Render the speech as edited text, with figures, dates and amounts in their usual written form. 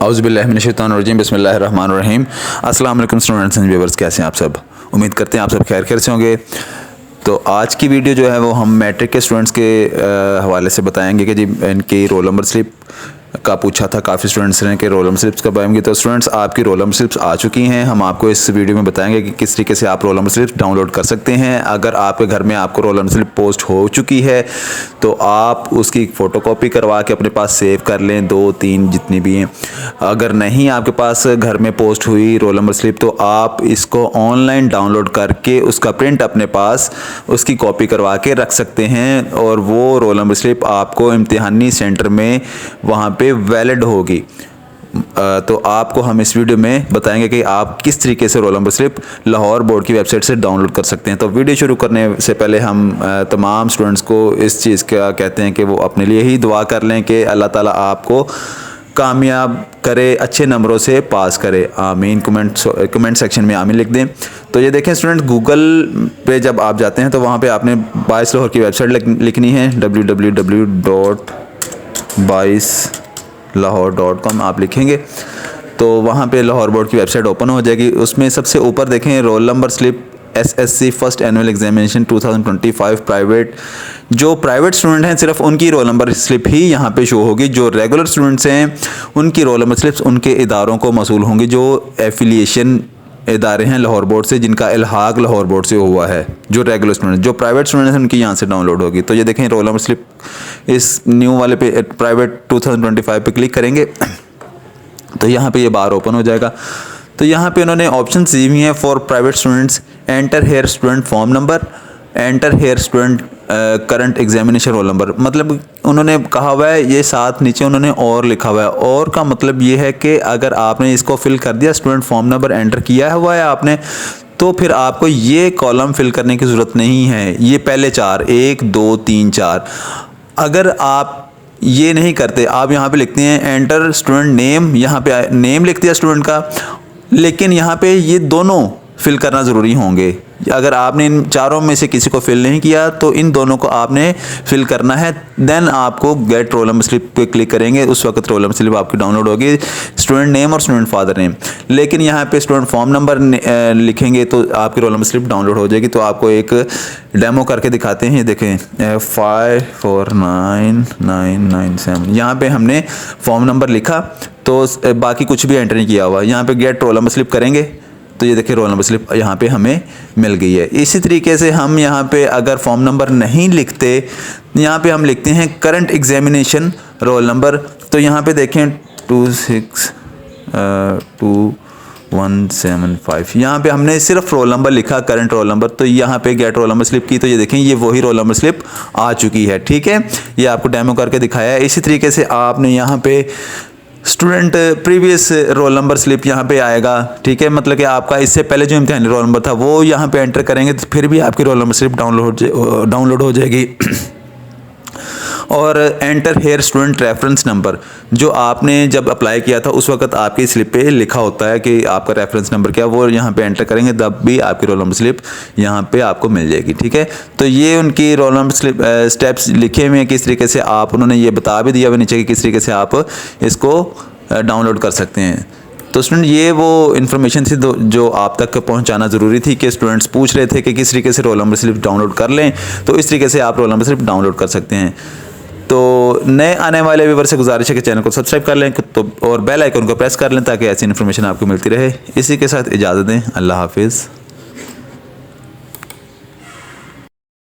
औज़ुबिल्लाहि मिनश्शैतानिर्रजीम बिस्मिल्लाहिर्रहमानिर्रहीम। अस्सलाम वालेकुम स्टूडेंट्स एंड व्यूअर्स, कैसे हैं आप सब? उम्मीद करते हैं आप सब खैर से होंगे। तो आज की वीडियो जो है वो हम मैट्रिक के स्टूडेंट्स के हवाले से बताएंगे कि जी इनकी रोल नंबर स्लिप का पूछा था काफ़ी स्टूडेंट्स ने कि रोल नंबर स्लिप्स कब आएंगी। तो स्टूडेंट्स, आपकी रोल नंबर स्लिप्स आ चुकी हैं। हम आपको इस वीडियो में बताएंगे कि किस तरीके से आप रोल नंबर स्लिप्स डाउनलोड कर सकते हैं। अगर आपके घर में आपको रोल नंबर स्लिप पोस्ट हो चुकी है तो आप उसकी फ़ोटोकॉपी करवा के अपने पास सेव कर लें, 2-3 जितनी भी हैं। अगर नहीं आपके पास घर में पोस्ट हुई रोल नंबर स्लिप तो आप इसको ऑनलाइन डाउनलोड करके उसका प्रिंट अपने पास उसकी कॉपी करवा के रख सकते हैं और वो रोल नंबर स्लिप आपको इम्तिहानी सेंटर में वहाँ पे वैलिड होगी। तो आपको हम इस वीडियो में बताएंगे कि आप किस तरीके से roll number slip Lahore board की वेबसाइट से डाउनलोड कर सकते हैं। तो वीडियो शुरू करने से पहले हम तमाम स्टूडेंट्स को इस चीज़ का कहते हैं कि वो अपने लिए ही दुआ कर लें कि अल्लाह ताला आपको कामयाब करे, अच्छे नंबरों से पास करे, आमीन। कमेंट सेक्शन में आमीन लिख दें। तो ये देखें स्टूडेंट, गूगल पे जब आप जाते हैं तो वहाँ पे आपने बाइस लाहौर की वेबसाइट लिखनी है, www.22lahore.com आप लिखेंगे तो वहाँ पे लाहौर बोर्ड की वेबसाइट ओपन हो जाएगी। उसमें सबसे ऊपर देखें roll number slip SSC first annual examination 2025 private. जो प्राइवेट स्टूडेंट हैं सिर्फ उनकी रोल नंबर स्लिप ही यहाँ पे शो होगी। जो रेगुलर स्टूडेंट्स हैं उनकी रोल नंबर स्लिप्स उनके इदारों को मसूल होंगी जो एफिलिएशन इदारे हैं लाहौर बोर्ड से, जिनका इल्हाक लाहौर बोर्ड से हुआ है। जो रेगुलर स्टूडेंट, जो प्राइवेट स्टूडेंट हैं उनकी यहाँ से डाउनलोड होगी। तो ये देखें रोल नंबर स्लिप इस न्यू वाले पे प्राइवेट 2025 पे क्लिक करेंगे तो यहाँ पे ये बार ओपन हो जाएगा। तो यहाँ पे उन्होंने ऑप्शन दी हुई हैं for private students, enter here student form number, enter here student current examination roll number. मतलब उन्होंने कहा हुआ है, ये साथ नीचे उन्होंने और लिखा हुआ है। और का मतलब ये है कि अगर आपने इसको फिल कर दिया, स्टूडेंट फॉर्म नंबर एंटर किया हुआ है आपने, तो फिर आपको ये कॉलम फिल करने की ज़रूरत नहीं है। ये पहले 4 1 2 3 4 अगर आप ये नहीं करते, आप यहाँ पे लिखते हैं एंटर स्टूडेंट नेम, यहाँ पे नेम लिख दिया स्टूडेंट का, लेकिन यहाँ पे ये दोनों फिल करना ज़रूरी होंगे। अगर आपने इन चारों में से किसी को फिल नहीं किया तो इन दोनों को आपने फिल करना है। देन आपको गेट रोल नंबर स्लिप पे क्लिक करेंगे, उस वक्त रोल नंबर स्लिप आपकी डाउनलोड होगी, स्टूडेंट नेम और स्टूडेंट फादर नेम। लेकिन यहाँ पे स्टूडेंट फॉर्म नंबर लिखेंगे तो आपकी रोल नंबर स्लिप डाउनलोड हो जाएगी। तो आपको एक डेमो करके दिखाते हैं। ये देखें 549997, यहाँ पे हमने फॉर्म नंबर लिखा तो बाकी कुछ भी एंटर नहीं किया हुआ। यहाँ पे गेट रोल नंबर स्लिप करेंगे तो ये देखिए रोल नंबर स्लिप यहाँ पे हमें मिल गई है। इसी तरीके से हम यहाँ पे अगर फॉर्म नंबर नहीं लिखते, यहाँ पे हम लिखते हैं करंट एग्जामिनेशन रोल नंबर। तो यहाँ पे देखें 262175, यहाँ पे हमने सिर्फ रोल नंबर लिखा, करंट रोल नंबर। तो यहाँ पे गेट रोल नंबर स्लिप की तो ये देखें ये वही रोल नंबर स्लिप आ चुकी है। ठीक है, ये आपको डेमो करके दिखाया है। इसी तरीके से आपने यहाँ पे student previous roll number slip यहाँ पे आएगा। ठीक है, मतलब कि आपका इससे पहले जो इम्तिहानी रोल नंबर था वो यहाँ पे एंटर करेंगे तो फिर भी आपकी रोल नंबर स्लिप डाउनलोड हो जाएगी। और enter here student reference number, जो आपने जब अप्लाई किया था उस वक्त आपकी स्लिप पे लिखा होता है कि आपका रेफरेंस नंबर क्या, वो यहाँ पे एंटर करेंगे तब भी आपकी रोल नंबर स्लिप यहाँ पे आपको मिल जाएगी। ठीक है, तो ये उनकी रोल नंबर स्लिप स्टेप्स लिखे हुए हैं किस तरीके से आप, उन्होंने ये बता भी दिया हुआ नीचे कि किस तरीके से आप इसको डाउनलोड कर सकते हैं। तो स्टूडेंट, ये वो इन्फॉर्मेशन थी जो आप तक पहुंचाना ज़रूरी थी कि स्टूडेंट्स पूछ रहे थे कि किस तरीके से रोल नंबर स्लिप डाउनलोड कर लें। तो इस तरीके से आप रोल नंबर स्लिप डाउनलोड कर सकते हैं। तो नए आने वाले व्यूअर से गुजारिश है कि चैनल को सब्सक्राइब कर लें तो और बेल आइकन को प्रेस कर लें ताकि ऐसी इन्फॉर्मेशन आपको मिलती रहे। इसी के साथ इजाज़त दें, अल्लाह हाफिज़।